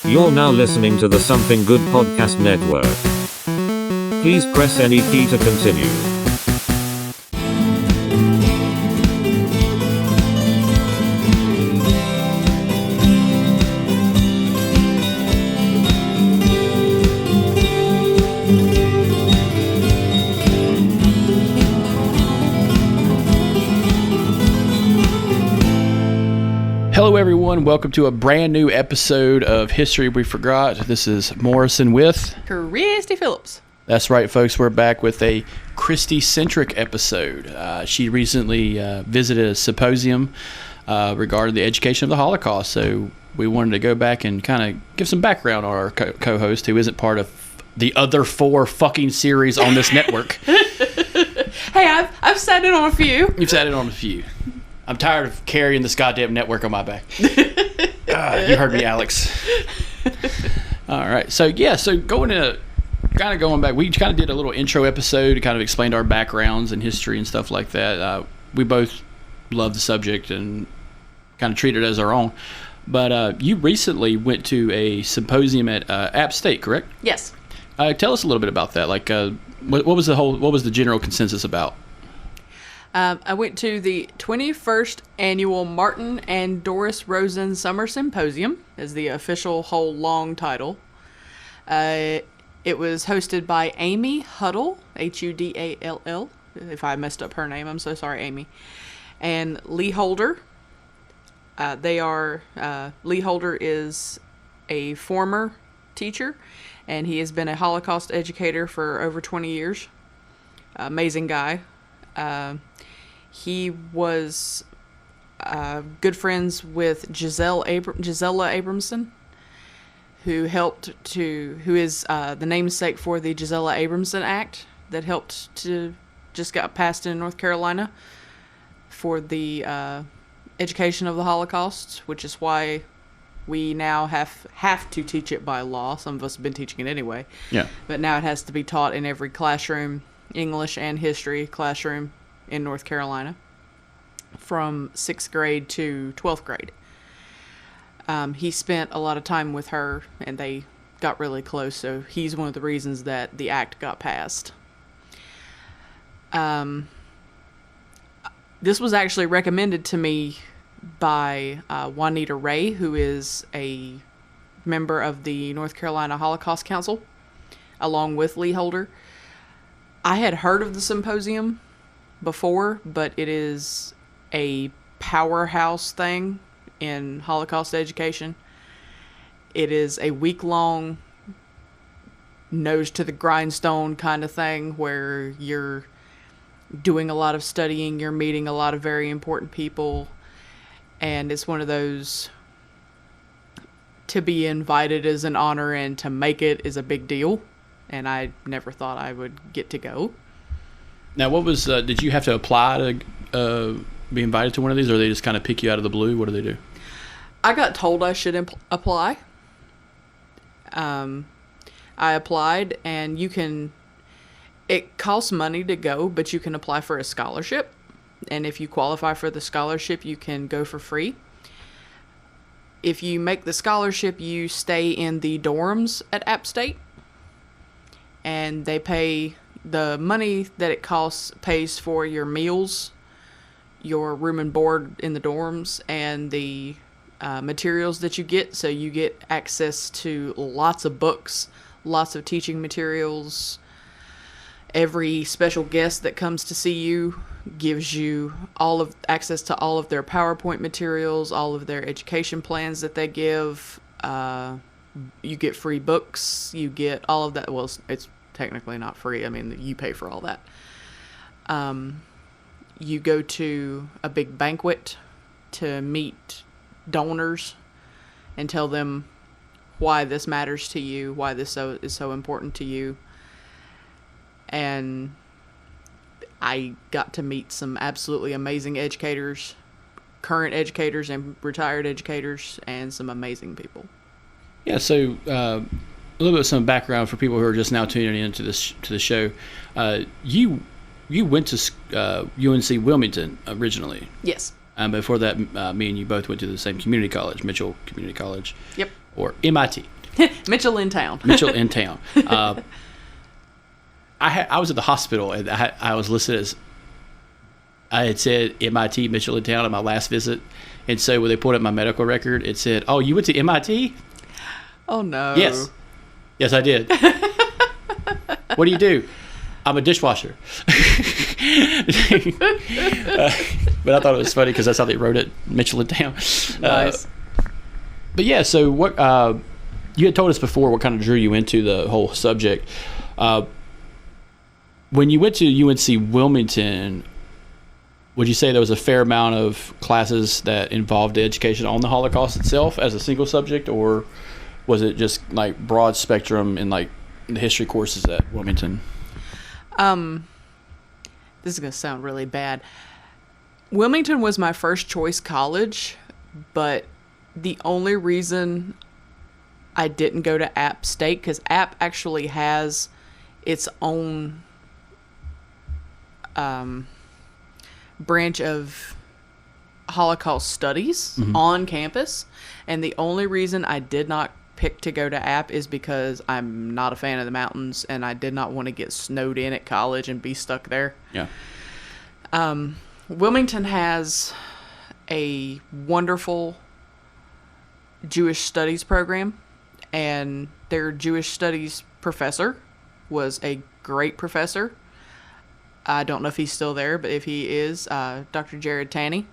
You're now listening to the Something Good Podcast Network. Please press any key to continue. Hello everyone, welcome to a brand new episode of History We Forgot. This is Morrison with Cristy Phillips. That's right, folks, we're back with a Cristy-centric episode. She recently visited a symposium regarding the education of the Holocaust, so we wanted to go back and kind of give some background on our co-host who isn't part of the other 4 fucking series on this network. Hey, I've sat in on a few. You've sat in on a few. I'm tired of carrying this goddamn network on my back. You heard me, Alex. All right. So going back, we kind of did a little intro episode to kind of explain our backgrounds and history and stuff like that. We both love the subject and kind of treat it as our own. But you recently went to a symposium at App State, correct? Yes. Tell us a little bit about that. Like, what was the general consensus about? I went to the 21st Annual Martin and Doris Rosen Summer Symposium, is the official whole long title. It was hosted by Amy Huddle, H-U-D-A-L-L. If I messed up her name, I'm so sorry, Amy. And Lee Holder. Lee Holder is a former teacher, and he has been a Holocaust educator for over 20 years. Amazing guy. He was good friends with Gisela Abramson, who is the namesake for the Gisela Abramson Act that helped to just got passed in North Carolina for the education of the Holocaust, which is why we now have to teach it by law. Some of us have been teaching it anyway. Yeah. But now it has to be taught in every classroom, English and history classroom in North Carolina from 6th grade to 12th grade. He spent a lot of time with her and they got really close, so he's one of the reasons that the act got passed. This was actually recommended to me by Juanita Ray, who is a member of the North Carolina Holocaust Council, along with Lee Holder. I had heard of the symposium before, but it is a powerhouse thing in Holocaust education. It is a week-long, nose to the grindstone kind of thing where you're doing a lot of studying, you're meeting a lot of very important people, and it's one of those, to be invited is an honor and to make it is a big deal. And I never thought I would get to go. Now, what was? Did you have to apply to be invited to one of these, or they just kind of pick you out of the blue? What do they do? I got told I should apply. I applied, and it costs money to go, but you can apply for a scholarship. And if you qualify for the scholarship, you can go for free. If you make the scholarship, you stay in the dorms at App State. And they pay the money that it costs pays for your meals, your room and board in the dorms, and the materials that you get. So you get access to lots of books, lots of teaching materials. Every special guest that comes to see you gives you access to all of their PowerPoint materials, all of their education plans that they give. You get free books. You get all of that. Well, it's technically not free. I mean, you pay for all that. You go to a big banquet to meet donors and tell them why this matters to you, why this is so important to you. And I got to meet some absolutely amazing educators, current educators and retired educators, and some amazing people. Yeah, so a little bit of some background for people who are just now tuning into the show. You went to UNC Wilmington originally. Yes. Before that, me and you both went to the same community college, Mitchell Community College. Yep. or MIT. Mitchell in town. Mitchell in town. I was at the hospital, and I was listed as, I had said MIT, Mitchell in town, at my last visit. And so when they pulled up my medical record, it said, "Oh, you went to MIT?" Oh, no. Yes, I did. What do you do? I'm a dishwasher. But I thought it was funny because that's how they wrote it, Mitchell in town. Nice. But yeah, so what you had told us before what kind of drew you into the whole subject. When you went to UNC Wilmington, would you say there was a fair amount of classes that involved the education on the Holocaust itself as a single subject, or was it just like broad spectrum in like the history courses at Wilmington? This is going to sound really bad. Wilmington was my first choice college, but the only reason I didn't go to App State, because App actually has its own branch of Holocaust studies on campus, and the only reason I did not pick to go to App is because I'm not a fan of the mountains, and I did not want to get snowed in at college and be stuck there. Yeah. Wilmington has a wonderful Jewish studies program, and their Jewish studies professor was a great professor. I don't know if he's still there, but if he is, Dr. Jared Tanny.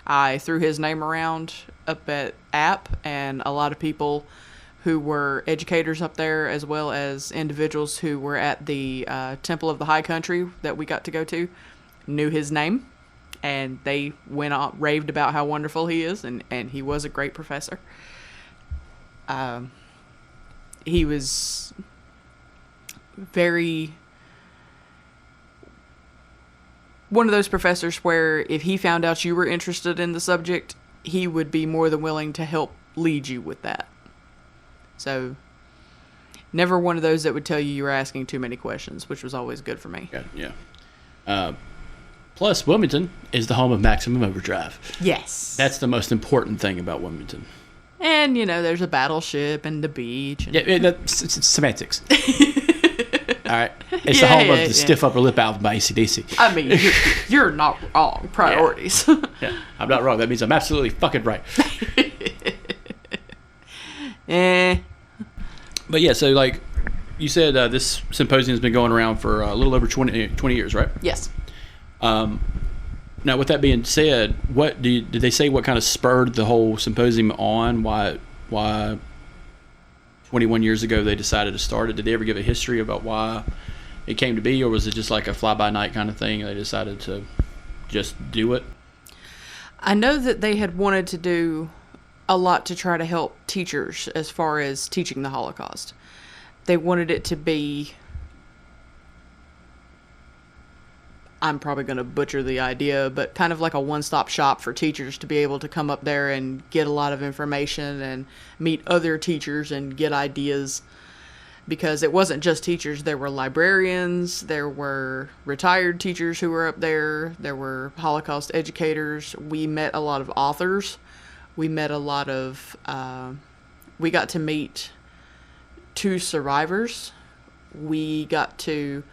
I threw his name around up at App, and a lot of people who were educators up there, as well as individuals who were at the Temple of the High Country that we got to go to, knew his name, and they went on, raved about how wonderful he is, and he was a great professor. He was very... one of those professors where if he found out you were interested in the subject, he would be more than willing to help lead you with that. So, never one of those that would tell you were asking too many questions, which was always good for me. Yeah. Plus, Wilmington is the home of Maximum Overdrive. Yes. That's the most important thing about Wilmington. And, there's a battleship and the beach. And... yeah, it's semantics. All right. It's the home of the Stiff Upper Lip album by AC/DC. I mean, you're not wrong. Priorities. Yeah, I'm not wrong. That means I'm absolutely fucking right. But yeah, so like you said, this symposium has been going around for a little over 20 years, right? Yes. Now, with that being said, what did they say what kind of spurred the whole symposium on? Why 21 years ago they decided to start it? Did they ever give a history about why it came to be, or was it just like a fly-by-night kind of thing and they decided to just do it? I know that they had wanted to do a lot to try to help teachers as far as teaching the Holocaust. They wanted it to be... I'm probably going to butcher the idea, but kind of like a one-stop shop for teachers to be able to come up there and get a lot of information and meet other teachers and get ideas. Because it wasn't just teachers. There were librarians, there were retired teachers who were up there, there were Holocaust educators. We met a lot of authors. We met a lot of... we got to meet 2 survivors. We got to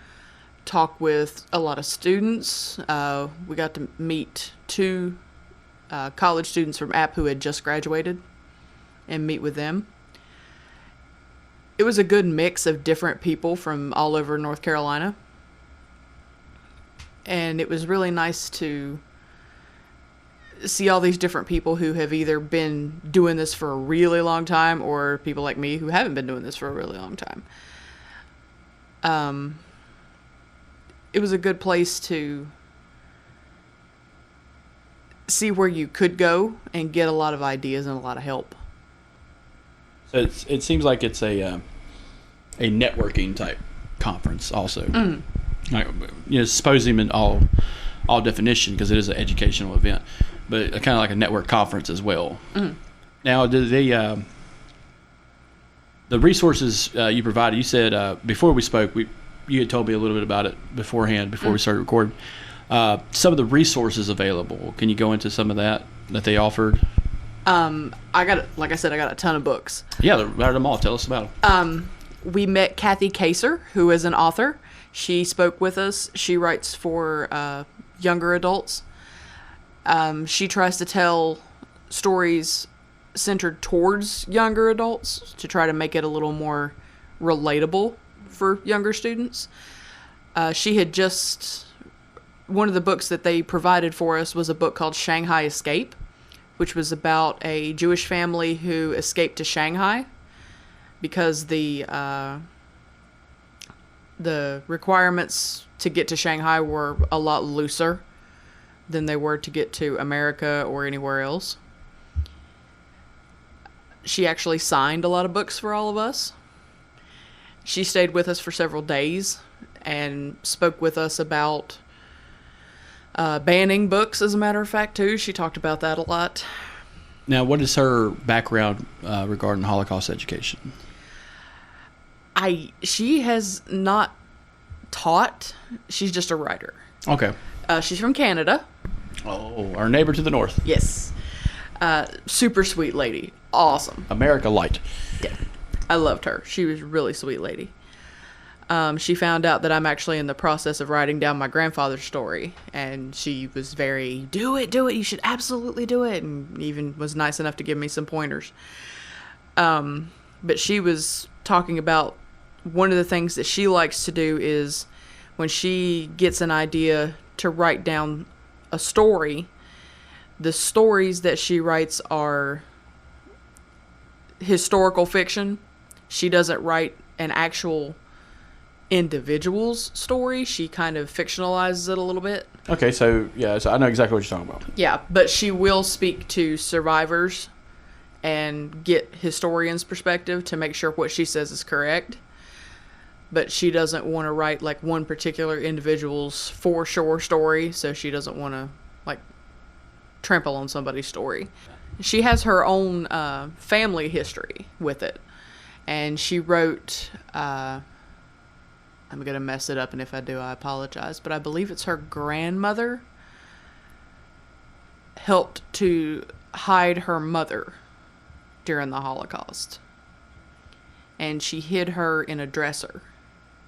talk with a lot of students. We got to meet 2 college students from App who had just graduated and meet with them. It was a good mix of different people from all over North Carolina. And it was really nice to see all these different people who have either been doing this for a really long time or people like me who haven't been doing this for a really long time. It was a good place to see where you could go and get a lot of ideas and a lot of help. So it seems like it's a networking type conference also. Like, symposium in all definition, because it is an educational event, but kind of like a network conference as well. Now, do they the resources you provided? You said before we spoke, you had told me a little bit about it beforehand before we started recording. Some of the resources available. Can you go into some of that they offered? Like I said, I got a ton of books. Yeah, read them all. Tell us about them. We met Kathy Kaser, who is an author. She spoke with us. She writes for younger adults. She tries to tell stories centered towards younger adults to try to make it a little more relatable for younger students. She had just... One of the books that they provided for us was a book called Shanghai Escape, which was about a Jewish family who escaped to Shanghai because the requirements to get to Shanghai were a lot looser than they were to get to America or anywhere else. She actually signed a lot of books for all of us. She stayed with us for several days and spoke with us about banning books, as a matter of fact, too. She talked about that a lot. Now, what is her background regarding Holocaust education? She has not taught. She's just a writer. Okay. She's from Canada. Oh, our neighbor to the north. Yes. Super sweet lady. Awesome. America Light. Yeah. I loved her. She was a really sweet lady. She found out that I'm actually in the process of writing down my grandfather's story, and she was very, do it, you should absolutely do it, and even was nice enough to give me some pointers. But she was talking about one of the things that she likes to do is when she gets an idea to write down a story, the stories that she writes are historical fiction. She doesn't write an actual individual's story. She kind of fictionalizes it a little bit. Okay, so I know exactly what you're talking about. Yeah, but she will speak to survivors and get historians' perspective to make sure what she says is correct. But she doesn't want to write like one particular individual's for sure story, so she doesn't want to like trample on somebody's story. She has her own family history with it, and she wrote. I'm going to mess it up, and if I do, I apologize. But I believe it's her grandmother helped to hide her mother during the Holocaust. And she hid her in a dresser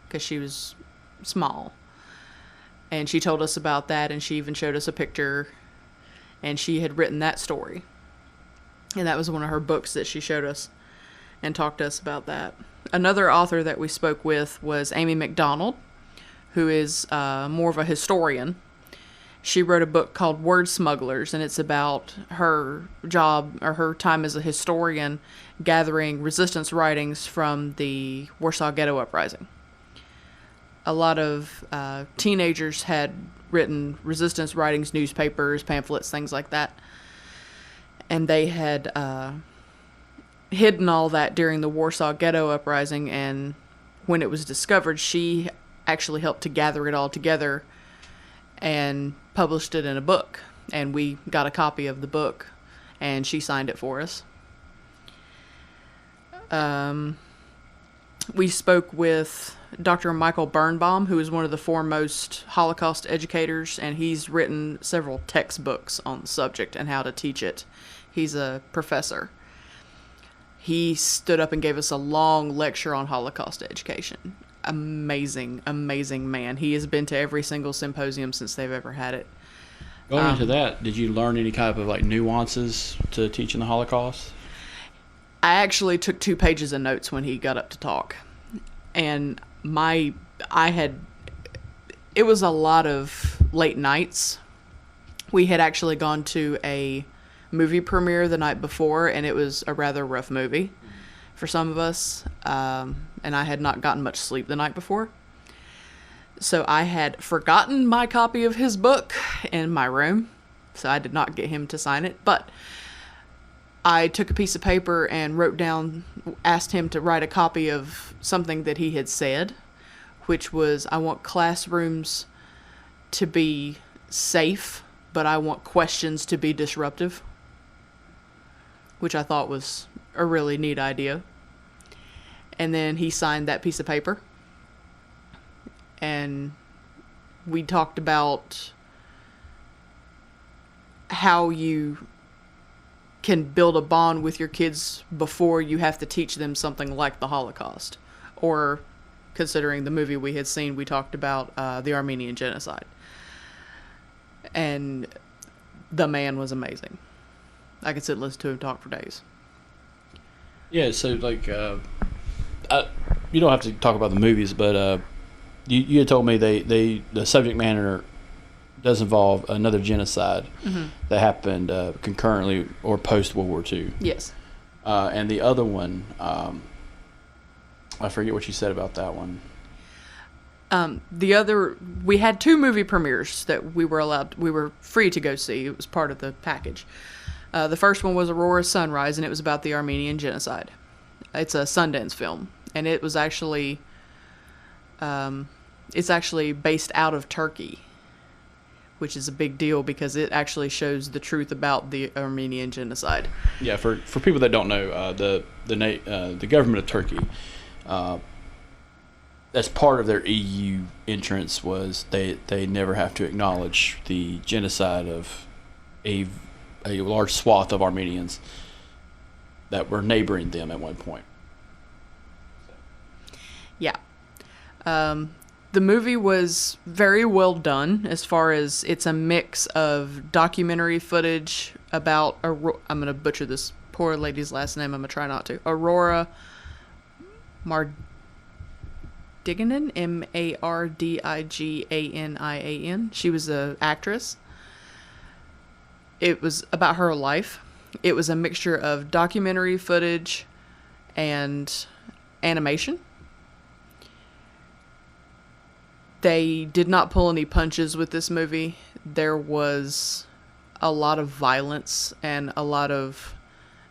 because she was small. And she told us about that, and she even showed us a picture. And she had written that story. And that was one of her books that she showed us and talked to us about that. Another author that we spoke with was Amy McDonald, who is more of a historian. She wrote a book called Word Smugglers, and it's about her job or her time as a historian gathering resistance writings from the Warsaw Ghetto Uprising. A lot of teenagers had written resistance writings, newspapers, pamphlets, things like that. And they had hidden all that during the Warsaw Ghetto Uprising, and when it was discovered, she actually helped to gather it all together and published it in a book. And we got a copy of the book, and she signed it for us. We spoke with Dr. Michael Birnbaum, who is one of the foremost Holocaust educators, and he's written several textbooks on the subject and how to teach it. He's a professor. He stood up and gave us a long lecture on Holocaust education. Amazing, amazing man. He has been to every single symposium since they've ever had it. Going into that, did you learn any kind of like nuances to teaching the Holocaust? I actually took 2 pages of notes when he got up to talk. And it was a lot of late nights. We had actually gone to a movie premiere the night before, and it was a rather rough movie for some of us, and I had not gotten much sleep the night before, so I had forgotten my copy of his book in my room, so I did not get him to sign it, but I took a piece of paper and asked him to write a copy of something that he had said, which was, I want classrooms to be safe, but I want questions to be disruptive, which I thought was a really neat idea. And then he signed that piece of paper. And we talked about how you can build a bond with your kids before you have to teach them something like the Holocaust. Or, considering the movie we had seen, we talked about the Armenian genocide. And the man was amazing. I could sit and listen to him talk for days. Yeah, so like, you don't have to talk about the movies, but you had told me the subject matter does involve another genocide that happened concurrently or post World War II. Yes. And the other one, I forget what you said about that one. We had 2 movie premieres that we were free to go see. It was part of the package. The first one was Aurora Sunrise, and it was about the Armenian genocide. It's a Sundance film, and it was actually, it's actually based out of Turkey, which is a big deal because it actually shows the truth about the Armenian genocide. Yeah, for people that don't know, the government of Turkey, as part of their EU entrance, was they never have to acknowledge the genocide of a large swath of Armenians that were neighboring them at one point. Yeah. The movie was very well done as far as it's a mix of documentary footage about, I'm going to butcher this poor lady's last name, I'm going to try not to, Aurora Mardiganan, Mardiganian. She was an actress. It was about her life. It was a mixture of documentary footage and animation. They did not pull any punches with this movie. There was a lot of violence and a lot of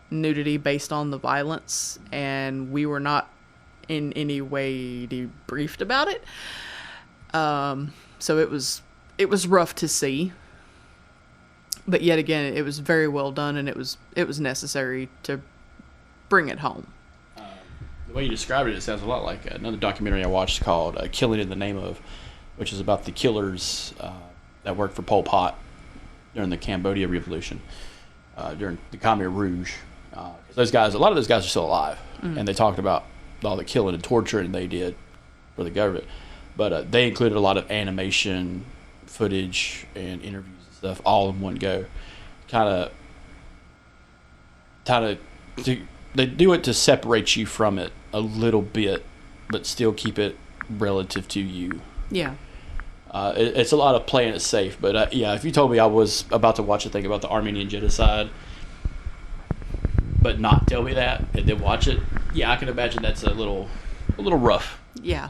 nudity based on the violence, and we were not in any way debriefed about it. So it was rough to see. But yet again, it was very well done, and it was necessary to bring it home. The way you described it, it sounds a lot like another documentary I watched called Killing in the Name of, which is about the killers that worked for Pol Pot during the Cambodia Revolution, during the Khmer Rouge. A lot of those guys are still alive, and they talked about all the killing and torturing they did for the government. But they included a lot of animation, footage, and interviews and stuff all in one go. They do it to separate you from it a little bit, but still keep it relative to you. Yeah. It's a lot of playing it safe, but yeah, if you told me I was about to watch a thing about the Armenian genocide, but not tell me that and then watch it, yeah, I can imagine that's a little rough. Yeah.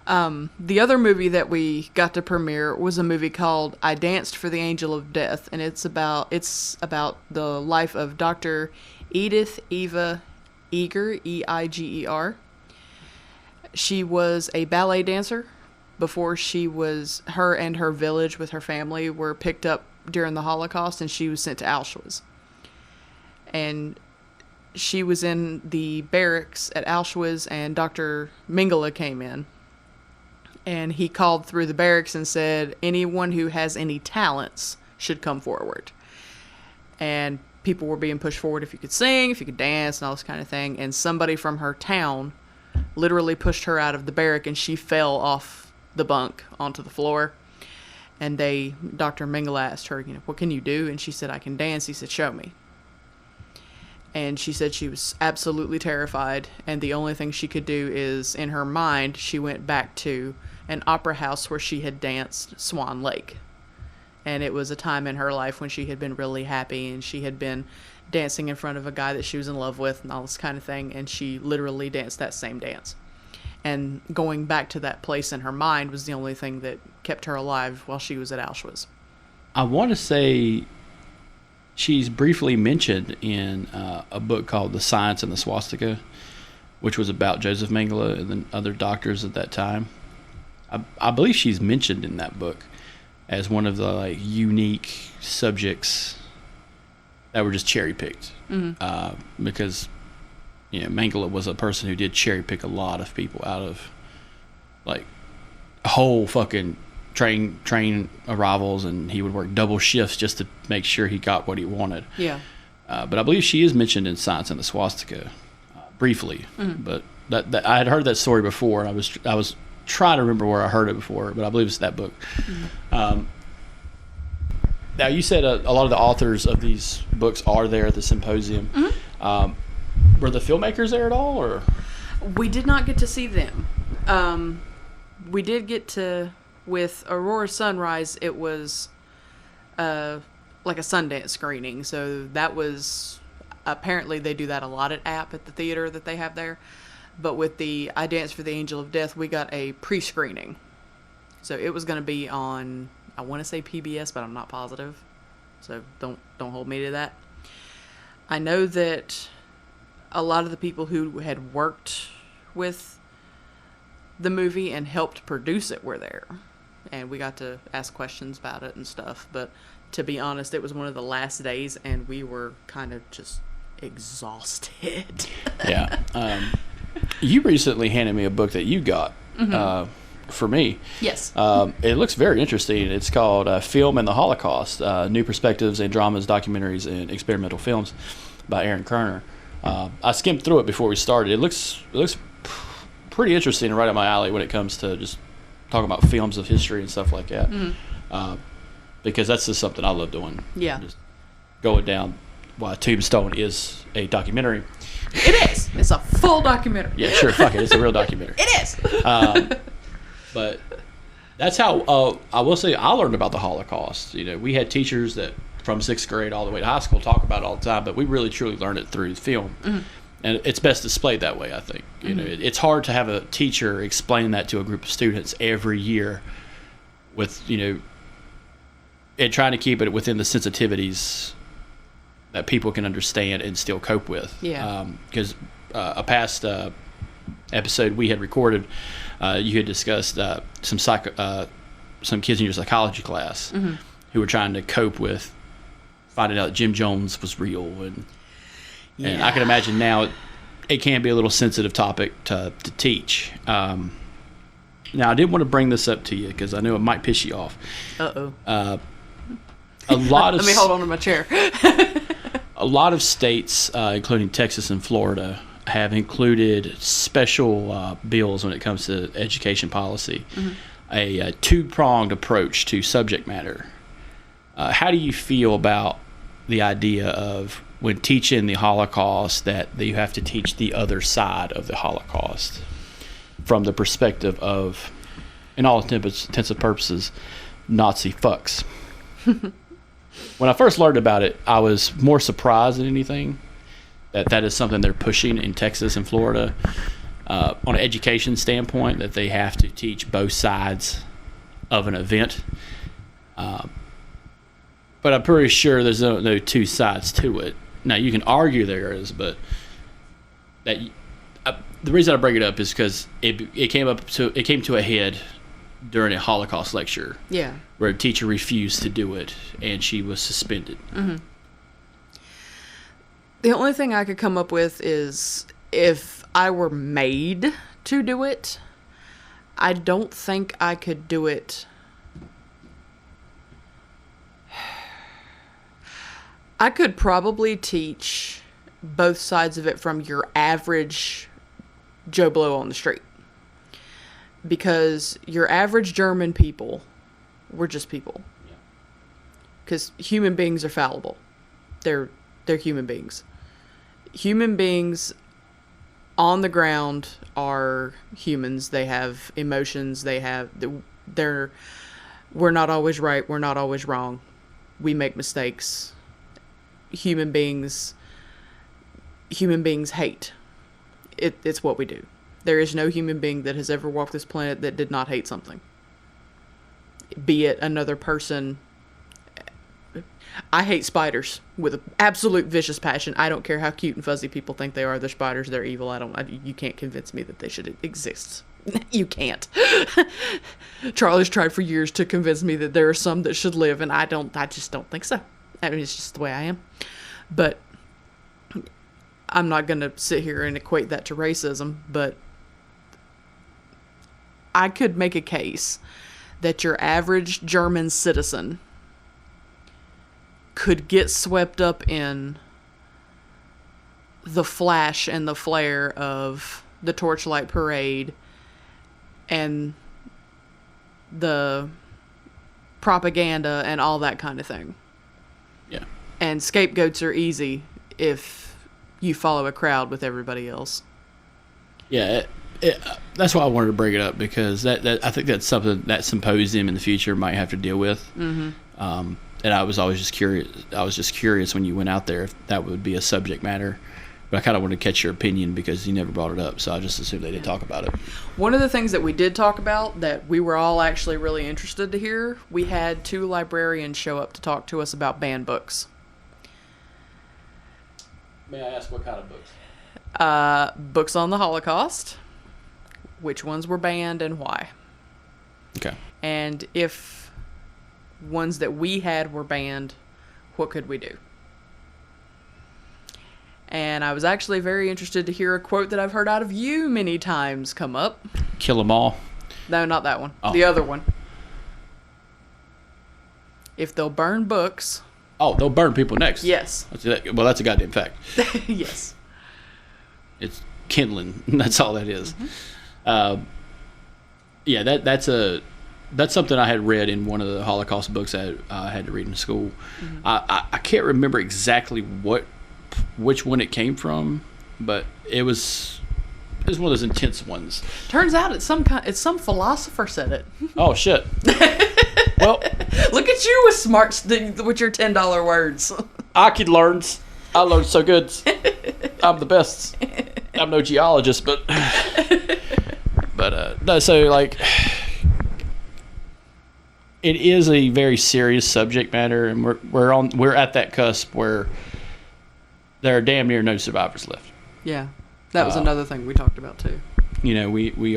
The other movie that we got to premiere was a movie called I Danced for the Angel of Death, and it's about the life of Dr. Edith Eva Eger, Eiger. She was a ballet dancer before her and her village with her family were picked up during the Holocaust, and she was sent to Auschwitz. And she was in the barracks at Auschwitz, and Dr. Mengele came in. And he called through the barracks and said, anyone who has any talents should come forward. And people were being pushed forward if you could sing, if you could dance, and all this kind of thing. And somebody from her town literally pushed her out of the barrack, and she fell off the bunk onto the floor. And Dr. Mengele asked her, what can you do? And she said, I can dance. He said, show me. And she said she was absolutely terrified, and the only thing she could do is, in her mind, she went back to an opera house where she had danced Swan Lake. And it was a time in her life when she had been really happy, and she had been dancing in front of a guy that she was in love with and all this kind of thing, and she literally danced that same dance. And going back to that place in her mind was the only thing that kept her alive while she was at Auschwitz. I want to say she's briefly mentioned in a book called The Science and the Swastika, which was about Joseph Mengele and the other doctors at that time. I believe she's mentioned in that book as one of the unique subjects that were just cherry picked. Because Mengele was a person who did cherry pick a lot of people out of whole fucking train arrivals, and he would work double shifts just to make sure he got what he wanted. Yeah. but I believe she is mentioned in Science and the Swastika briefly. But that I had heard that story before, and I was trying to remember where I heard it before, but I believe it's that book. Now, you said a lot of the authors of these books are there at the symposium. Were the filmmakers there at all, or? We did not get to see them. We did get to, with Aurora Sunrise, it was like a Sundance screening. So that was, apparently they do that a lot at App at the theater that they have there. But with the I Dance for the Angel of Death, we got a pre-screening. So it was going to be on, I want to say PBS, but I'm not positive. So don't hold me to that. I know that a lot of the people who had worked with the movie and helped produce it were there. And we got to ask questions about it and stuff. But to be honest, it was one of the last days, and we were kind of just exhausted. Yeah. You recently handed me a book that you got for me. Yes. It looks very interesting. It's called Film and the Holocaust, New Perspectives and Dramas, Documentaries, and Experimental Films by Aaron Kerner. I skimmed through it before we started. It looks pretty interesting and right up my alley when it comes to just talking about films of history and stuff like that. Because that's just something I love doing. Yeah. Just going down why Tombstone is a documentary. It is. It's a full documentary. Yeah, sure. Fuck it. It's a real documentary. It is. But that's how I will say I learned about the Holocaust. You know, we had teachers that from 6th grade all the way to high school talk about it all the time, but we really truly learned it through film. And it's best displayed that way, I think. You know, it's hard to have a teacher explain that to a group of students every year with, you know, and trying to keep it within the sensitivities that people can understand and still cope with. Yeah. Because a past episode we had recorded, you had discussed some kids in your psychology class who were trying to cope with finding out that Jim Jones was real. And I can imagine now it can be a little sensitive topic to teach. Now, I did want to bring this up to you because I know it might piss you off. A lot of Let me hold on to my chair. A lot of states, including Texas and Florida, have included special bills when it comes to education policy, a two-pronged approach to subject matter. How do you feel about the idea of when teaching the Holocaust that you have to teach the other side of the Holocaust from the perspective of, in all intents and purposes, Nazi fucks? When I first learned about it, I was more surprised than anything that is something they're pushing in Texas and Florida on an education standpoint, that they have to teach both sides of an event. But I'm pretty sure there's no two sides to it. Now, you can argue there is, but that the reason I bring it up is because it came to a head during a Holocaust lecture. Yeah. Where a teacher refused to do it, and she was suspended. The only thing I could come up with is if I were made to do it, I don't think I could do it. I could probably teach both sides of it from your average Joe Blow on the street. Because your average German people, we're just people. Because human beings are fallible. They're human beings. Human beings on the ground are humans. They have emotions. We're not always right. We're not always wrong. We make mistakes. Human beings hate. It's what we do. There is no human being that has ever walked this planet that did not hate something. Be it another person. I hate spiders with an absolute vicious passion. I don't care how cute and fuzzy people think they are. They're spiders. They're evil. You can't convince me that they should exist. You can't. Charlie's tried for years to convince me that there are some that should live, and I just don't think so. I mean, it's just the way I am. But I'm not going to sit here and equate that to racism, but I could make a case that your average German citizen could get swept up in the flash and the flare of the torchlight parade and the propaganda and all that kind of thing. Yeah. And scapegoats are easy if you follow a crowd with everybody else. Yeah, that's why I wanted to bring it up, because that I think that's something that Symposium in the future might have to deal with. Mm-hmm. And I was always just curious. I was just curious when you went out there if that would be a subject matter. But I kind of wanted to catch your opinion because you never brought it up, so I just assumed they did talk about it. One of the things that we did talk about that we were all actually really interested to hear, we had 2 librarians show up to talk to us about banned books. May I ask what kind of books? Books on the Holocaust, which ones were banned and why. Okay. And if ones that we had were banned, what could we do? And I was actually very interested to hear a quote that I've heard out of you many times come up. Kill them all. No, not that one. Oh. The other one. If they'll burn books... Oh, they'll burn people next. Yes. Well, that's a goddamn fact. Yes. It's kindling. That's all that is. Mm-hmm. Yeah, that's something I had read in one of the Holocaust books that I had to read in school. Mm-hmm. I can't remember exactly which one it came from, but it was one of those intense ones. Turns out it's some philosopher said it. Oh shit. Well, look at you with your $10 words. I learned so good. I'm the best. I'm no geologist, but no. So like, it is a very serious subject matter, and we're at that cusp where there are damn near no survivors left. Yeah, that was another thing we talked about too. You know, we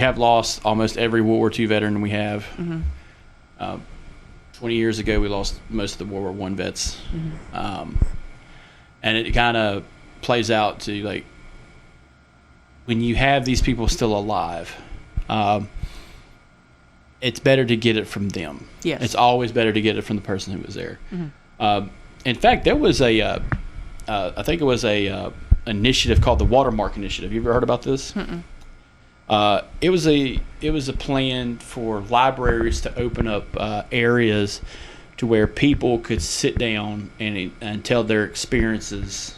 have lost almost every World War II veteran we have. Mm-hmm. 20 years ago, we lost most of the World War I vets. Mm-hmm. And it kind of plays out to, like, when you have these people still alive, it's better to get it from them. Yes. It's always better to get it from the person who was there. Mm-hmm. In fact, there was I think it was a initiative called the Watermark Initiative. You ever heard about this? Mm-mm. It was a plan for libraries to open up areas to where people could sit down and tell their experiences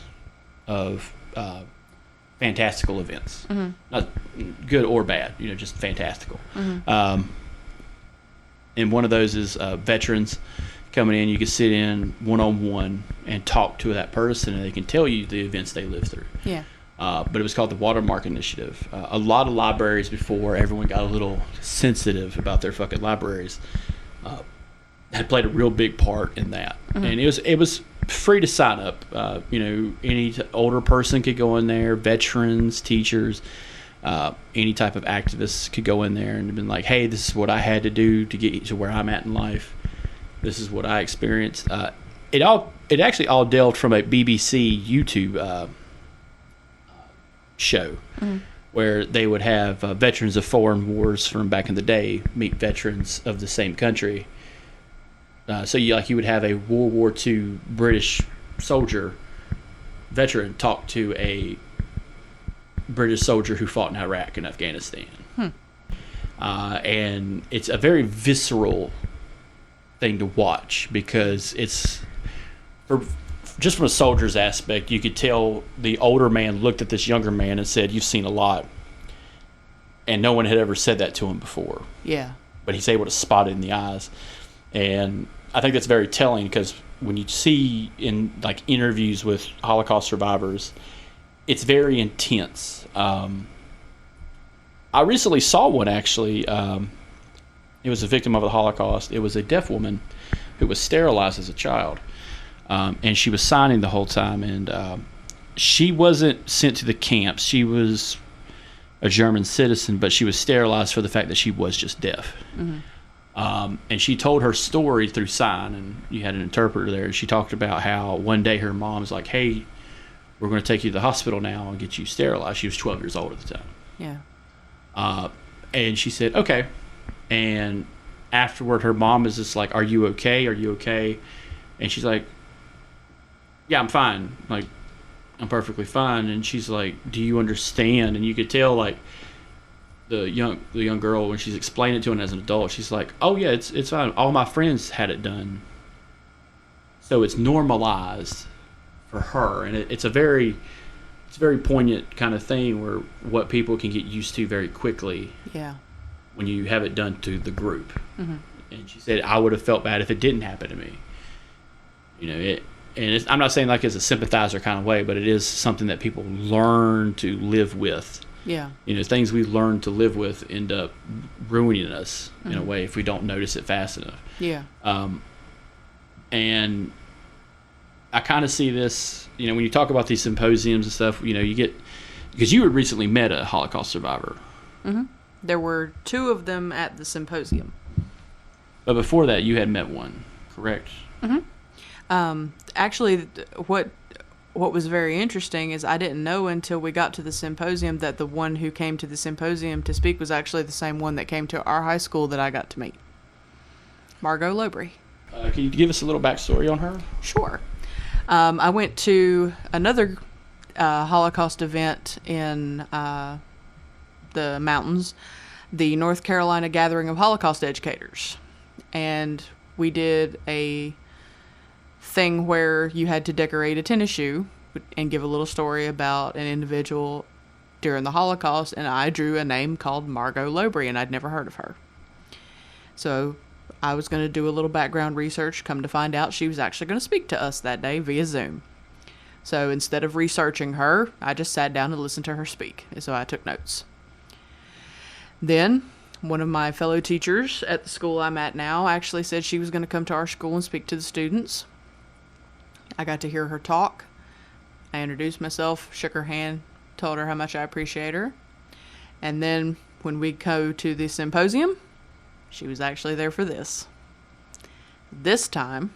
of fantastical events, mm-hmm. not good or bad, just fantastical. Mm-hmm. And one of those is veterans coming in. You can sit in one-on-one and talk to that person, and they can tell you the events they lived through. Yeah. But it was called the Watermark Initiative. A lot of libraries, before everyone got a little sensitive about their fucking libraries, had played a real big part in that. Mm-hmm. And it was free to sign up. Any older person could go in there, veterans, teachers, any type of activists could go in there and have been like, hey, this is what I had to do to get to where I'm at in life. This is what I experienced. It actually all delved from a BBC YouTube show, mm-hmm. where they would have veterans of foreign wars from back in the day meet veterans of the same country. So you would have a World War II British soldier veteran talk to a British soldier who fought in Iraq and Afghanistan. And it's a very visceral thing to watch, because it's just from a soldier's aspect, you could tell the older man looked at this younger man and said, "You've seen a lot," and no one had ever said that to him before. Yeah. But he's able to spot it in the eyes, and I think that's very telling, because when you see in interviews with Holocaust survivors, it's very intense. I recently saw one actually. It was a victim of the Holocaust. It was a deaf woman who was sterilized as a child. And she was signing the whole time, and she wasn't sent to the camps. She was a German citizen, but she was sterilized for the fact that she was just deaf. Mm-hmm. And she told her story through sign, and you had an interpreter there. And she talked about how one day her mom was like, "Hey, we're going to take you to the hospital now and get you sterilized." She was 12 years old at the time. Yeah. And she said, "Okay." And afterward, her mom is just like, "Are you okay? Are you okay?" And she's like, "Yeah, I'm fine. Like, I'm perfectly fine. And she's like, do you understand? And you could tell, like, the young girl, when she's explaining it to him as an adult, she's like, oh yeah, it's fine. All my friends had it done. So it's normalized for her. And it's a very poignant kind of thing where what people can get used to very quickly. Yeah. When you have it done to the group. Mm-hmm. And she said, I would have felt bad if it didn't happen to me. You know, I'm not saying like it's a sympathizer kind of way, but it is something that people learn to live with. Yeah. You know, things we learn to live with end up ruining us in a way if we don't notice it fast enough. Yeah. And I kind of see this, you know, when you talk about these symposiums and stuff, you know, you get, because you had recently met a Holocaust survivor. Mm-hmm. There were 2 of them at the symposium. But before that, you had met one, correct? Mm-hmm. Actually, what was very interesting is I didn't know until we got to the symposium that the one who came to the symposium to speak was actually the same one that came to our high school that I got to meet. Margot Lowry. Can you give us a little backstory on her? Sure. I went to another Holocaust event in the mountains, the North Carolina Gathering of Holocaust Educators. And we did a thing where you had to decorate a tennis shoe and give a little story about an individual during the Holocaust, and I drew a name called Margot Lowry, and I'd never heard of her. So I was going to do a little background research, come to find out she was actually going to speak to us that day via Zoom. So instead of researching her, I just sat down and listened to her speak, and so I took notes. Then one of my fellow teachers at the school I'm at now actually said she was going to come to our school and speak to the students. I got to hear her talk. I introduced myself, shook her hand, told her how much I appreciate her. And then when we go to the symposium, she was actually there for this. This time,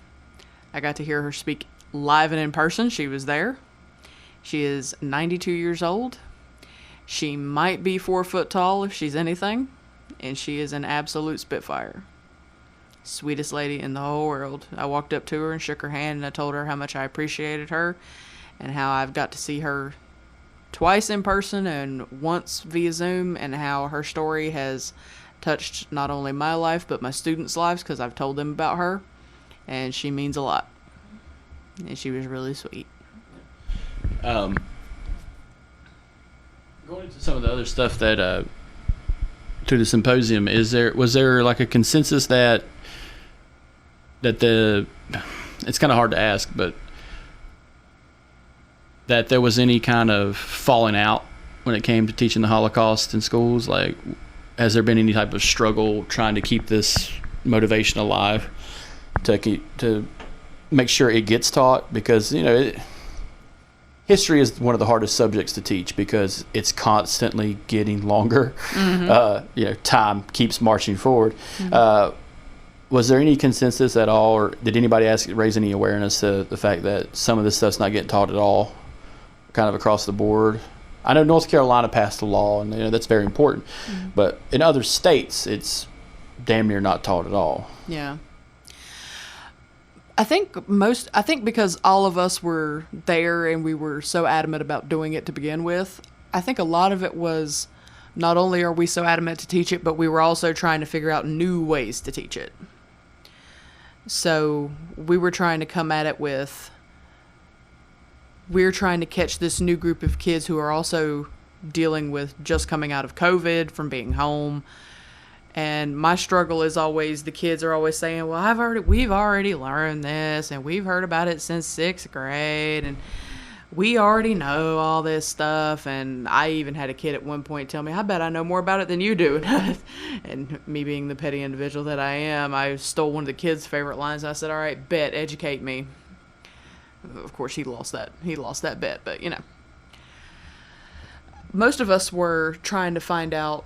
I got to hear her speak live and in person. She was there. She is 92 years old. She might be 4 foot tall if she's anything. And she is an absolute spitfire. Sweetest lady in the whole world. I walked up to her and shook her hand, and I told her how much I appreciated her and how I've got to see her twice in person and once via Zoom, and how her story has touched not only my life but my students' lives because I've told them about her, and she means a lot. And she was really sweet. Going into some of the other stuff that to the symposium, was there like a consensus that it's kind of hard to ask, but that there was any kind of falling out when it came to teaching the Holocaust in schools? Like, has there been any type of struggle trying to keep this motivation alive to make sure it gets taught? Because, you know, history is one of the hardest subjects to teach because it's constantly getting longer. Mm-hmm. You know, time keeps marching forward. Mm-hmm. Was there any consensus at all, or did anybody raise any awareness to the fact that some of this stuff's not getting taught at all, kind of across the board? I know North Carolina passed a law, and you know, that's very important. Mm-hmm. But in other states, it's damn near not taught at all. Yeah. I think because all of us were there and we were so adamant about doing it to begin with, I think a lot of it was not only are we so adamant to teach it, but we were also trying to figure out new ways to teach it. So we were trying to come at it with, we're trying to catch this new group of kids who are also dealing with just coming out of COVID, from being home. And my struggle is always, the kids are always saying, well, we've already learned this, and we've heard about it since 6th grade, and we already know all this stuff. And I even had a kid at one point tell me, I bet I know more about it than you do. And me being the petty individual that I am, I stole one of the kids' favorite lines. I said, all right, bet, educate me. Of course, he lost that bet, but you know. Most of us were trying to find out.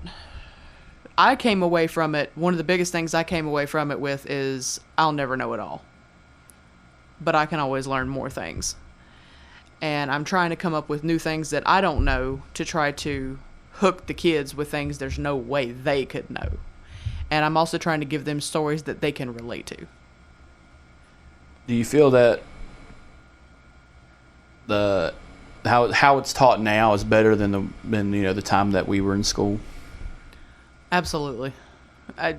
I came away from it, one of the biggest things I came away from it with is, I'll never know it all. But I can always learn more things. And I'm trying to come up with new things that I don't know to try to hook the kids with things there's no way they could know. And I'm also trying to give them stories that they can relate to. Do you feel that the how it's taught now is better than the time that we were in school. Absolutely. I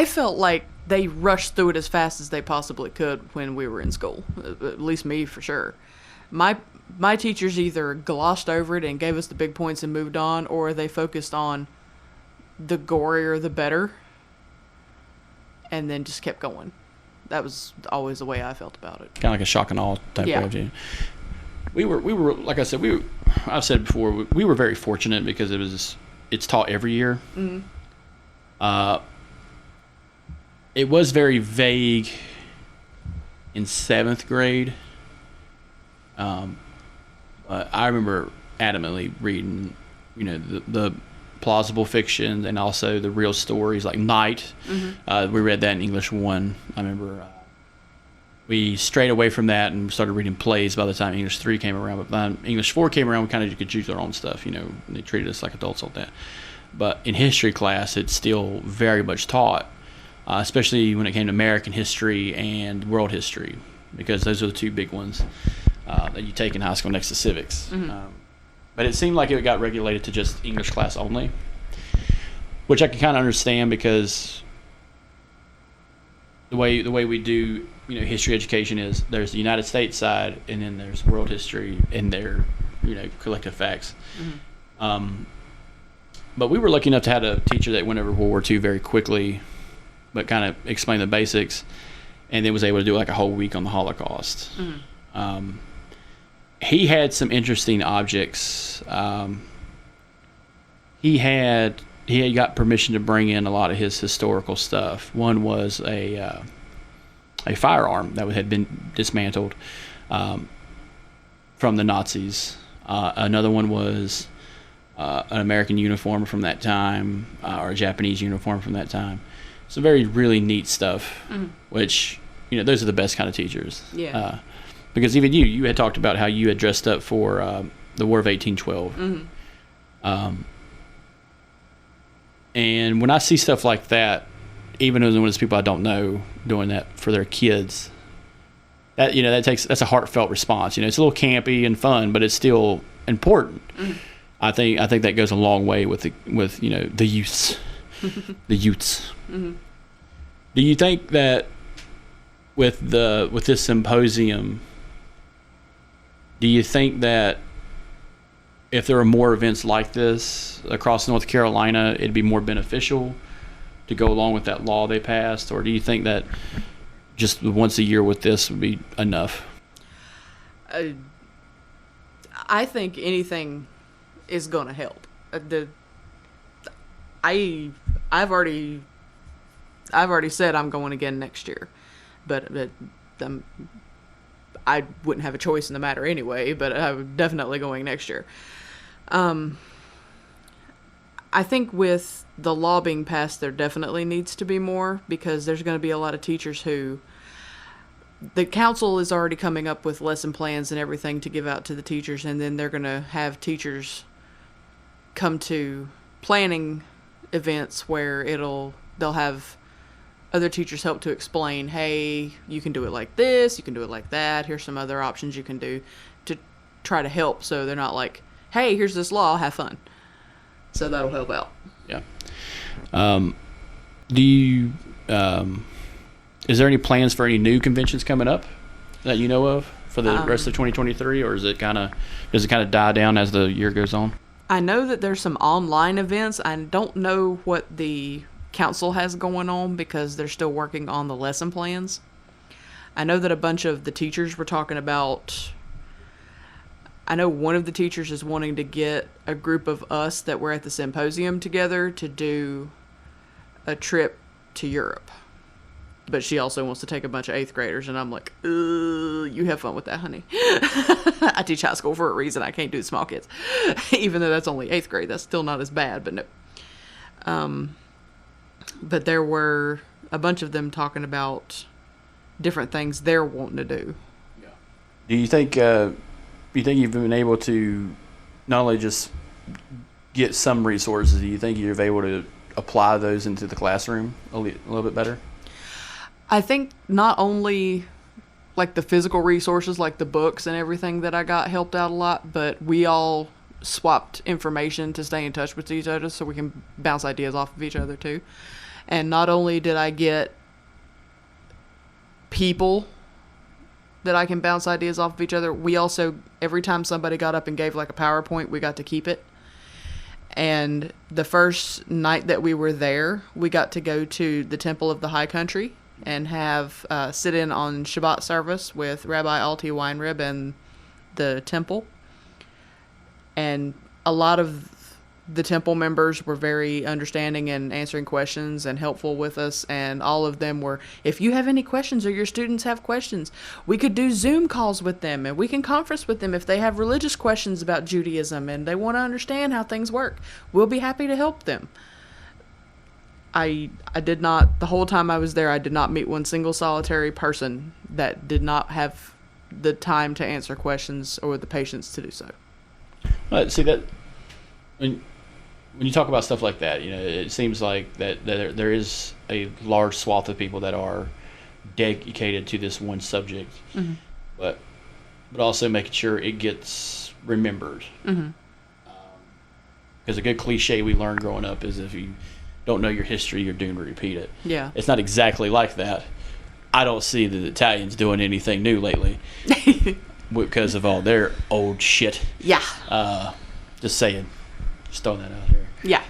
felt like they rushed through it as fast as they possibly could when we were in school. At least me, for sure. My teachers either glossed over it and gave us the big points and moved on, or they focused on the gorier the better, and then just kept going. That was always the way I felt about it. Kind of like a shock and awe type Yeah. of. We were like I said, I've said before, we were very fortunate because it's taught every year. Mm-hmm. It was very vague in 7th grade. I remember adamantly reading, the plausible fiction and also the real stories like Night. Mm-hmm. We read that in English 1. I remember we strayed away from that and started reading plays by the time English 3 came around. But by the time English 4 came around, we kind of could choose our own stuff. They treated us like adults on that. But in history class, it's still very much taught, especially when it came to American history and world history, because those are the two big ones that you take in high school next to civics. Mm-hmm. But it seemed like it got regulated to just English class only, which I can kind of understand because the way we do history education is there's the United States side and then there's world history and their collective facts. Mm-hmm. But we were lucky enough to have a teacher that went over World War II very quickly, but kind of explained the basics, and then was able to do like a whole week on the Holocaust. Mm-hmm. He had some interesting objects. He had got permission to bring in a lot of his historical stuff. One was a firearm that had been dismantled from the Nazis. Another one was an American uniform from that time, or a Japanese uniform from that time. Some really neat stuff, which, those are the best kind of teachers. Yeah. Because even you had talked about how you had dressed up for the War of 1812. Mm-hmm. And when I see stuff like that, even when it's people I don't know doing that for their kids, that's a heartfelt response. It's a little campy and fun, but it's still important. Mm-hmm. I think that goes a long way with the youths, the youths. Mm-hmm. Do you think that with this symposium, do you think that if there were more events like this across North Carolina, it'd be more beneficial to go along with that law they passed, or do you think that just once a year with this would be enough? I think anything is going to help. I've already said I'm going again next year, but I wouldn't have a choice in the matter anyway. But I'm definitely going next year. I think with the law being passed, there definitely needs to be more, because there's going to be a lot of teachers who the council is already coming up with lesson plans and everything to give out to the teachers, and then they're going to have teachers come to planning events where they'll have other teachers help to explain, hey, you can do it like this, you can do it like that, here's some other options you can do, to try to help, so they're not like, hey, here's this law, have fun. So that'll help out. Yeah. Do you is there any plans for any new conventions coming up that you know of for the rest of 2023, or does it kind of die down as the year goes on? I know that there's some online events. I don't know what the council has going on because they're still working on the lesson plans. I know that a bunch of the teachers were talking about, I know one of the teachers is wanting to get a group of us that were at the symposium together to do a trip to Europe. But she also wants to take a bunch of 8th graders, and I'm like, you have fun with that, honey. I teach high school for a reason. I can't do small kids. Even though that's only 8th grade, that's still not as bad, but no. But there were a bunch of them talking about different things they're wanting to do. Yeah. Do you think you've been able to not only just get some resources, do you think you're able to apply those into the classroom a little bit better? I think not only like the physical resources, like the books and everything that I got helped out a lot, but we all swapped information to stay in touch with each other so we can bounce ideas off of each other too. And not only did I get people that I can bounce ideas off of each other, we also, every time somebody got up and gave like a PowerPoint, we got to keep it. And the first night that we were there, we got to go to the Temple of the High Country and have sit in on Shabbat service with Rabbi Alti Weinrib and the temple. And a lot of the temple members were very understanding and answering questions and helpful with us. And all of them were, if you have any questions or your students have questions, we could do Zoom calls with them and we can conference with them if they have religious questions about Judaism and they want to understand how things work. We'll be happy to help them. I did not, the whole time I was there, I did not meet one single solitary person that did not have the time to answer questions or the patience to do so. See that when you talk about stuff like that, it seems like that there is a large swath of people that are dedicated to this one subject, mm-hmm. but also making sure it gets remembered. Mm-hmm. Because a good cliche we learned growing up is if you don't know your history, you're doomed to repeat it. Yeah. It's not exactly like that. I don't see the Italians doing anything new lately because of all their old shit. Yeah. Just saying. Just throwing that out there. Yeah.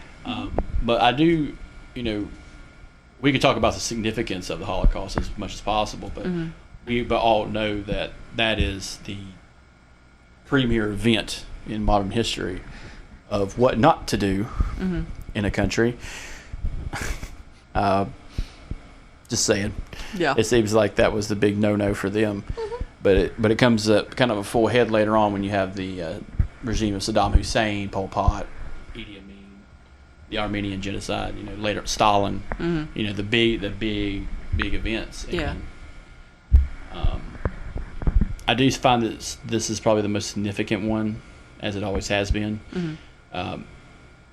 But I do, we could talk about the significance of the Holocaust as much as possible, but mm-hmm. we all know that that is the premier event in modern history of what not to do mm-hmm. in a country. Just saying. Yeah. It seems like that was the big no-no for them. Mm-hmm. But it comes up kind of a full head later on when you have the regime of Saddam Hussein, Pol Pot, Idi Amin, the Armenian genocide. Later Stalin. Mm-hmm. The big events. And, yeah. I do find that this is probably the most significant one, as it always has been, mm-hmm.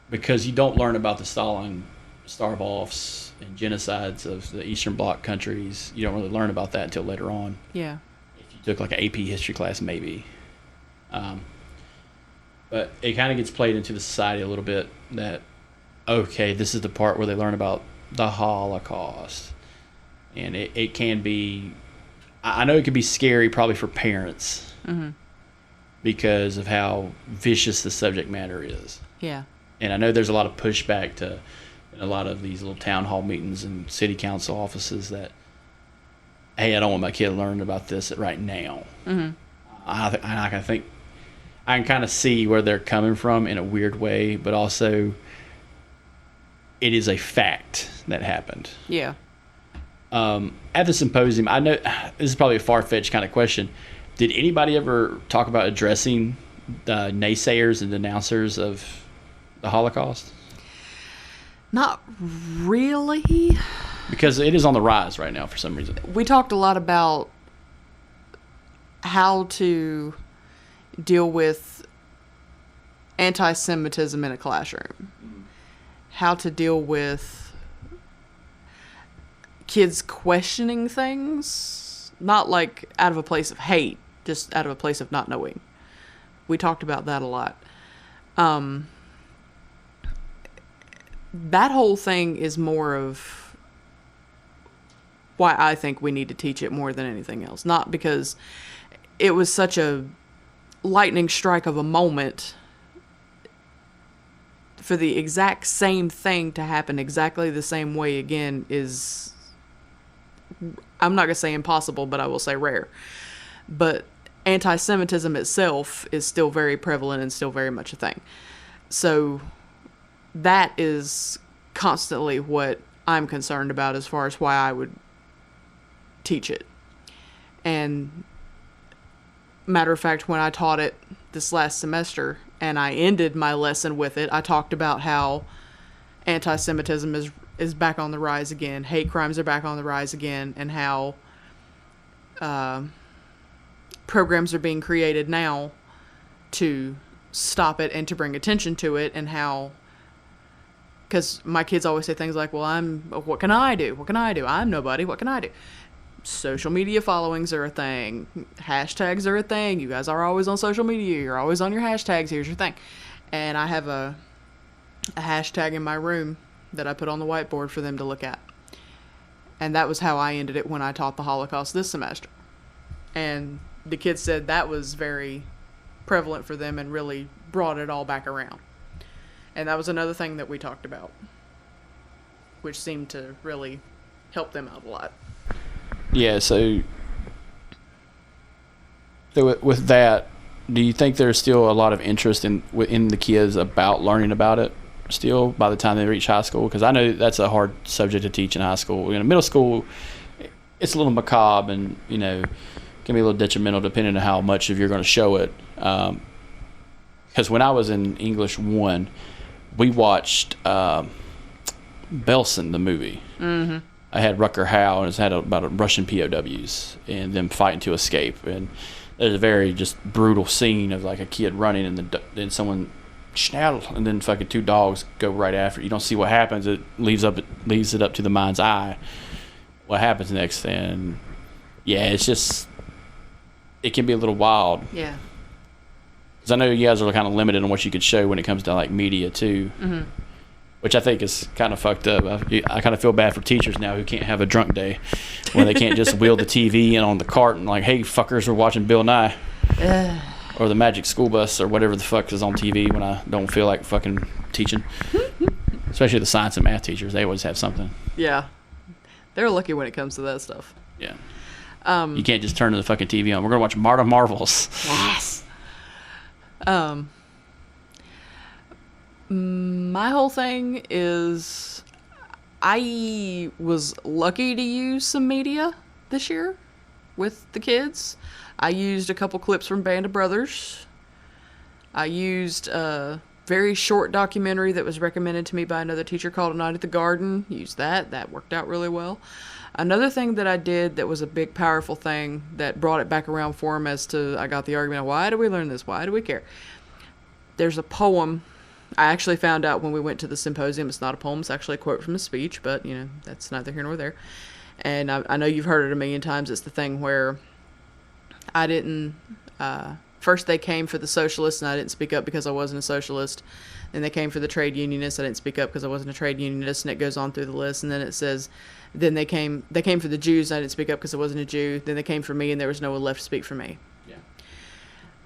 Because you don't learn about the Stalin starve-offs and genocides of the Eastern Bloc countries. You don't really learn about that until later on. Yeah. If you took like an AP history class, maybe. But it kind of gets played into the society a little bit that, okay, this is the part where they learn about the Holocaust. And it can be, I know it can be scary probably for parents mm-hmm. because of how vicious the subject matter is. Yeah. And I know there's a lot of pushback to in a lot of these little town hall meetings and city council offices that, hey, I don't want my kid learning about this right now. Mm-hmm. I can kind of see where they're coming from in a weird way, but also it is a fact that happened. Yeah. At the symposium, I know this is probably a far-fetched kind of question. Did anybody ever talk about addressing the naysayers and denouncers of the Holocaust? Not really. Because it is on the rise right now for some reason. We talked a lot about how to deal with anti-Semitism in a classroom. Mm-hmm. How to deal with kids questioning things, not like out of a place of hate, just out of a place of not knowing. We talked about that a lot. That whole thing is more of why I think we need to teach it more than anything else. Not because it was such a lightning strike of a moment for the exact same thing to happen exactly the same way again is, I'm not going to say impossible, but I will say rare. But anti-Semitism itself is still very prevalent and still very much a thing. So that is constantly what I'm concerned about as far as why I would teach it. And matter of fact, when I taught it this last semester and I ended my lesson with it, I talked about how anti-Semitism is back on the rise again. Hate crimes are back on the rise again, and how programs are being created now to stop it and to bring attention to it, and how, because my kids always say things like, well, what can I do? What can I do? I'm nobody. What can I do? social media followings are a thing. Hashtags are a thing. You guys are always on social media. You're always on your hashtags. Here's your thing. And I have a hashtag in my room that I put on the whiteboard for them to look at. And that was how I ended it when I taught the Holocaust this semester. And the kids said that was very prevalent for them and really brought it all back around. And that was another thing that we talked about, which seemed to really help them out a lot. Yeah, so with that, do you think there's still a lot of interest in the kids about learning about it still by the time they reach high school? Because I know that's a hard subject to teach in high school. In middle school, it's a little macabre and, you know, can be a little detrimental depending on how much of you're going to show it. Because when I was in English 1, we watched Belsen, the movie. Mm-hmm. I had Rucker Howe, and it's had about Russian POWs and them fighting to escape. And there's a very just brutal scene of like a kid running and then someone schnaddle, and then fucking 2 dogs go right after it. You don't see what happens. It leaves it up to the mind's eye what happens next. And yeah, it's just, it can be a little wild. Yeah. Because I know you guys are kind of limited on what you could show when it comes to like media too. Mm-hmm. Which I think is kind of fucked up. I kind of feel bad for teachers now who can't have a drunk day where they can't just wheel the TV in on the cart and like, hey, fuckers, we're watching Bill Nye. Or the Magic School Bus or whatever the fuck is on TV when I don't feel like fucking teaching. Especially the science and math teachers. They always have something. Yeah. They're lucky when it comes to that stuff. Yeah. You can't just turn the fucking TV on. We're going to watch Marta Marvels. Yes. My whole thing is I was lucky to use some media this year with the kids. I used a couple clips from Band of Brothers. I used a very short documentary that was recommended to me by another teacher called A Night at the Garden. Used that. That worked out really well. Another thing that I did that was a big, powerful thing that brought it back around for them as to, I got the argument of, why do we learn this? Why do we care? There's a poem I actually found out when we went to the symposium. It's not a poem. It's actually a quote from a speech, but, you know, that's neither here nor there. And I know you've heard it a million times. It's the thing where I didn't, first they came for the socialists and I didn't speak up because I wasn't a socialist. Then they came for the trade unionists. I didn't speak up because I wasn't a trade unionist. And it goes on through the list. And then it says, then they came for the Jews. And I didn't speak up because I wasn't a Jew. Then they came for me and there was no one left to speak for me. Yeah.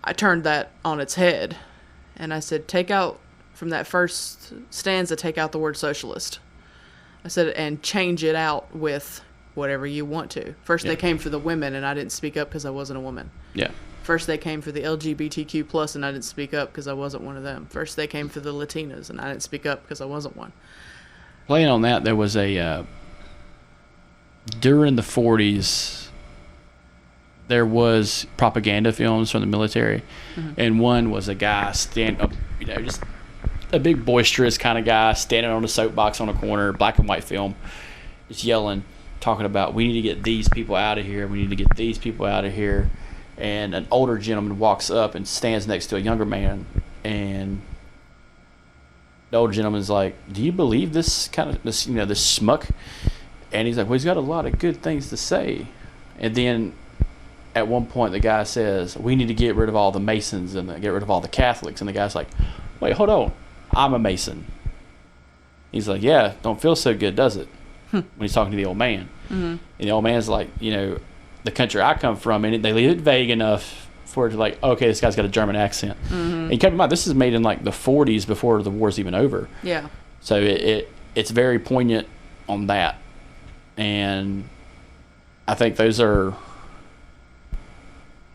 I turned that on its head. And I said, take out, from that first stanza, take out the word socialist. I said, and change it out with whatever you want to. First they came for the women and I didn't speak up because I wasn't a woman. Yeah. First they came for the LGBTQ plus and I didn't speak up because I wasn't one of them. First they came for the Latinas and I didn't speak up because I wasn't one. Playing on that, there was a, during the 40s, there was propaganda films from the military. Mm-hmm. And one was a guy stand up, you know, just a big boisterous kind of guy standing on a soapbox on a corner, black and white film, just yelling, talking about, we need to get these people out of here. We need to get these people out of here. And an older gentleman walks up and stands next to a younger man. And the older gentleman's like, do you believe this schmuck? And he's like, well, he's got a lot of good things to say. And then at one point the guy says, we need to get rid of all the Masons and get rid of all the Catholics. And the guy's like, wait, hold on. I'm a Mason. He's like, yeah, don't feel so good, does it? When he's talking to the old man. Mm-hmm. And the old man's like, you know, the country I come from, and they leave it vague enough for it to like, okay, this guy's got a German accent. Mm-hmm. And keep in mind, this is made in like the 40s before the war's even over. Yeah. So it's very poignant on that. And I think those are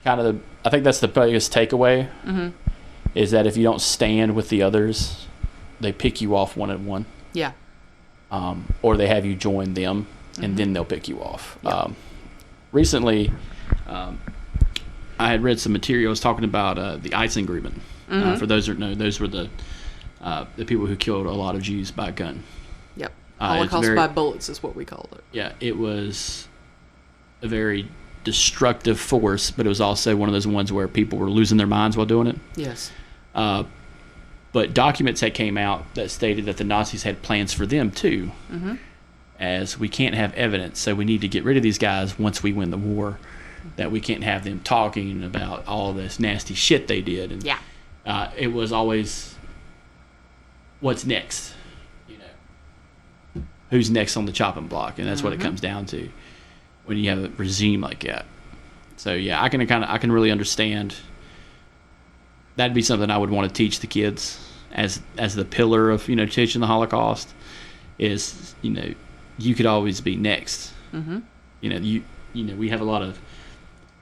kind of I think that's the biggest takeaway. Mm-hmm. Is that if you don't stand with the others, they pick you off one on one. Yeah. Or they have you join them, and then they'll pick you off. Yep. Recently, I had read some materials talking about the Eisen Agreement. Mm-hmm. For those who know, those were the people who killed a lot of Jews by gun. Yep. Holocaust by bullets is what we called it. Yeah, it was a very destructive force, but it was also one of those ones where people were losing their minds while doing it. Yes. But documents that came out that stated that the Nazis had plans for them too. Mm-hmm. as we can't have evidence, so we need to get rid of these guys once we win the war. That we can't have them talking about all this nasty shit they did. And it was always, what's next? You know, who's next on the chopping block, and that's what it comes down to when you have a regime like that. So yeah, I can really understand. That'd be something I would want to teach the kids as the pillar of, you know, teaching the Holocaust is, you know, you could always be next. You know, we have a lot of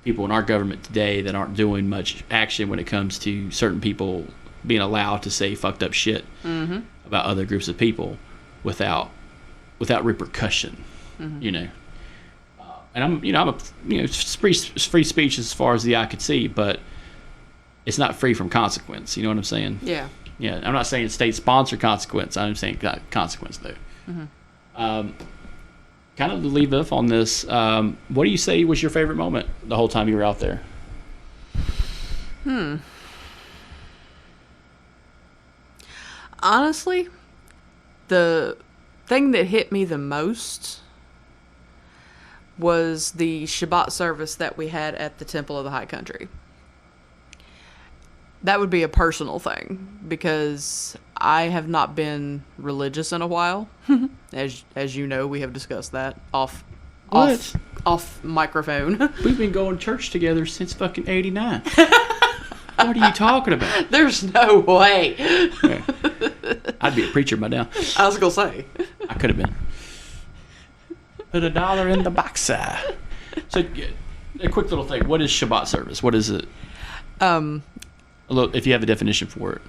people in our government today that aren't doing much action when it comes to certain people being allowed to say fucked up shit about other groups of people without repercussion. You know, and I'm a free speech as far as the eye could see, but it's not free from consequence. You know what I'm saying? Yeah. I'm not saying state sponsored consequence. I'm saying consequence though. Kind of to leave off on this, what do you say was your favorite moment the whole time you were out there? Honestly, the thing that hit me the most was the Shabbat service that we had at the Temple of the High Country. That would be a personal thing because I have not been religious in a while. As you know, we have discussed that off microphone. We've been going to church together since fucking 89. What are you talking about? There's no way. Yeah. I'd be a preacher by now. I was gonna say. I could have been. Put $1 in the box. So, a quick little thing. What is Shabbat service? What is it? If you have a definition for it.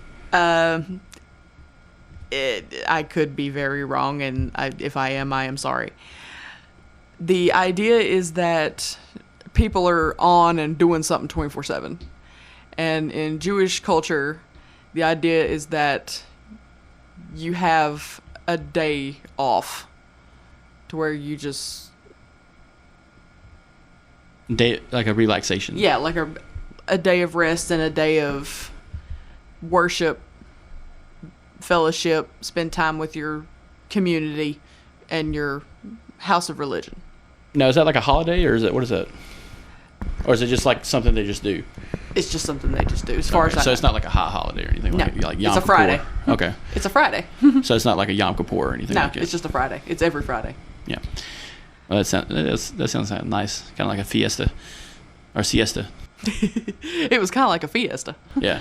I could be very wrong, and if I am sorry. The idea is that people are on and doing something 24/7. And in Jewish culture, the idea is that you have a day off to where you just... Like a relaxation. Yeah, like a day of rest and a day of worship, fellowship, spend time with your community and your house of religion. Now, is that like a holiday, or what is that? Or is it just like something they just do? It's just something they just do, as far as I know. So it's not like a high holiday or anything? No, like Yom Kippur? It's a Friday. Okay. It's a Friday. So it's not like a Yom Kippur or anything like that? No, it's just a Friday. It's every Friday. Yeah. Well, that sounds nice. Kind of like a fiesta. Or siesta. It was kind of like a fiesta. Yeah.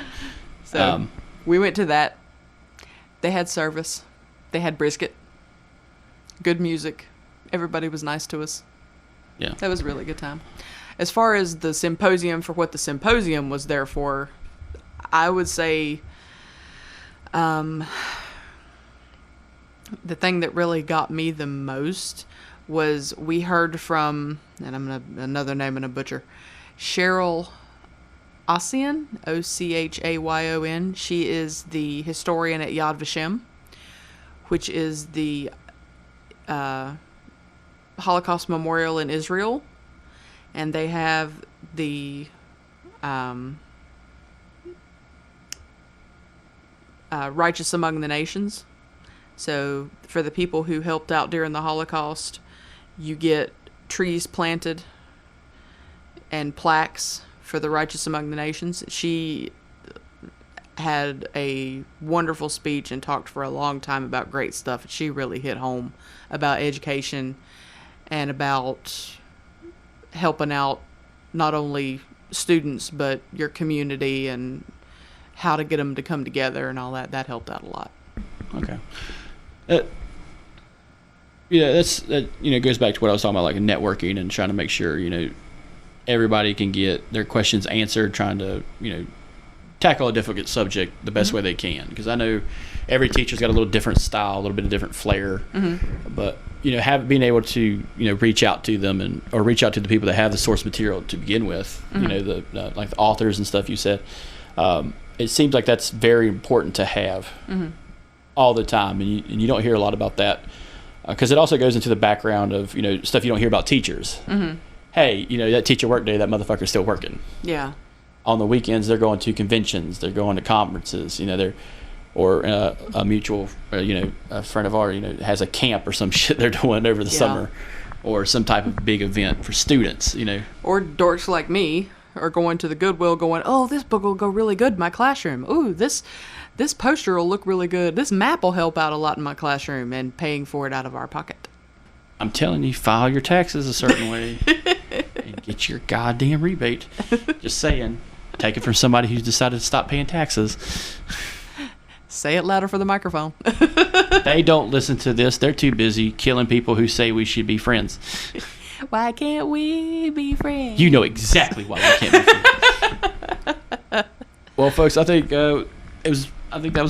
So we went to that. They had service. They had brisket. Good music. Everybody was nice to us. Yeah. That was a really good time. As far as the symposium, for what the symposium was there for, I would say the thing that really got me the most was we heard from, and another name and a butcher, Cheryl Ossian, Ochayon. She is the historian at Yad Vashem, which is the Holocaust Memorial in Israel. And they have the Righteous Among the Nations. So for the people who helped out during the Holocaust, you get trees planted and plaques for the Righteous Among the Nations. She had a wonderful speech and talked for a long time about great stuff. She really hit home about education and about helping out not only students but your community and how to get them to come together and all that. That helped out a lot. Okay. That goes back to what I was talking about, like networking and trying to make sure everybody can get their questions answered, trying to tackle a difficult subject the best way they can, because I know every teacher's got a little different style, a little bit of different flair, but being able to reach out to them or reach out to the people that have the source material to begin with, like the authors and stuff you said, it seems like that's very important to have all the time, and you don't hear a lot about that because it also goes into the background of stuff you don't hear about teachers. Hey, that teacher work day, that motherfucker's still working. Yeah. On the weekends, they're going to conventions, they're going to conferences, or a mutual, a friend of ours, has a camp or some shit they're doing over the summer, or some type of big event for students, Or dorks like me are going to the Goodwill going, oh, this book will go really good in my classroom. Ooh, this poster will look really good. This map will help out a lot in my classroom, and paying for it out of our pocket. I'm telling you, file your taxes a certain way and get your goddamn rebate. Just saying. Take it from somebody who's decided to stop paying taxes. Say it louder for the microphone. They don't listen to this. They're too busy killing people who say we should be friends. Why can't we be friends? You know exactly why we can't be friends. Well, folks, I think that was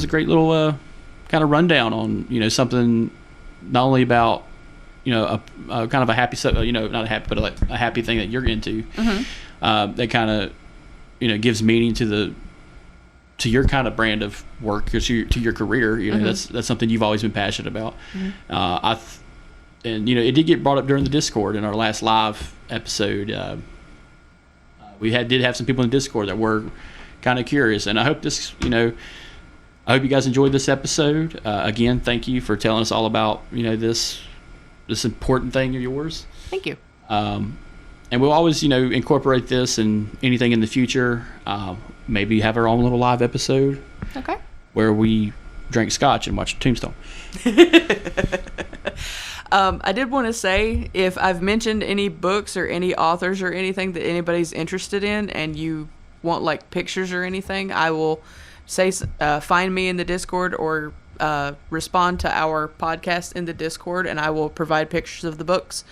a great little kind of rundown on something not only about a kind of a happy, not a happy, but a happy thing that you're into. Mm-hmm. That kind of gives meaning to your kind of brand of work, to your career. Mm-hmm. That's something you've always been passionate about. Mm-hmm. It did get brought up during the Discord in our last live episode. We did have some people in the Discord that were kind of curious, and I hope I hope you guys enjoyed this episode. Again, thank you for telling us all about this important thing of yours. Thank you. And we'll always incorporate this and anything in the future. Maybe have our own little live episode. Okay. Where we drink scotch and watch Tombstone. I did want to say, if I've mentioned any books or any authors or anything that anybody's interested in, and you want like pictures or anything, I will say find me in the Discord, or respond to our podcast in the Discord, and I will provide pictures of the books.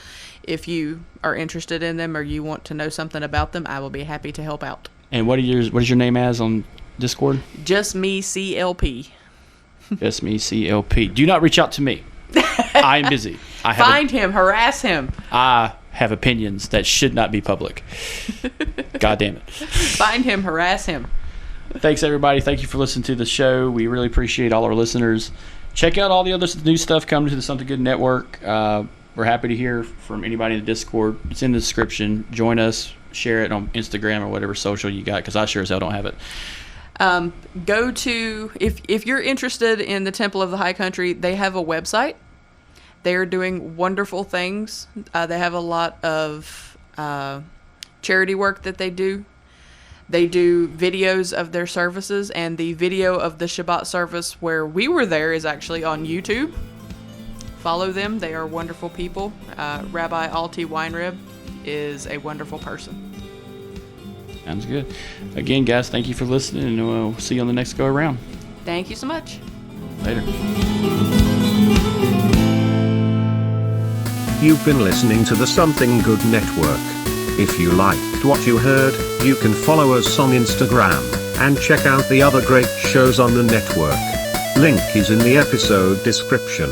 If you are interested in them or you want to know something about them, I will be happy to help out. And what is your name as on Discord? Just me, CLP. Just me, CLP. Do not reach out to me. I am busy. Find him, harass him. I have opinions that should not be public. God damn it. Find him, harass him. Thanks, everybody. Thank you for listening to the show. We really appreciate all our listeners. Check out all the other new stuff coming to the Something Good Network. We're happy to hear from anybody in the Discord. It's in the description. Join us. Share it on Instagram or whatever social you got, because I sure as hell don't have it. Go to, if you're interested in the Temple of the High Country, they have a website. They are doing wonderful things. They have a lot of charity work that they do. They do videos of their services, and the video of the Shabbat service where we were there is actually on YouTube. Follow them. They are wonderful people. Rabbi Alti Weinreb is a wonderful person. Sounds good. Again, guys, thank you for listening, and we'll see you on the next go around. Thank you so much. Later. You've been listening to the Something Good Network. If you liked what you heard, you can follow us on Instagram and check out the other great shows on the network. Link is in the episode description.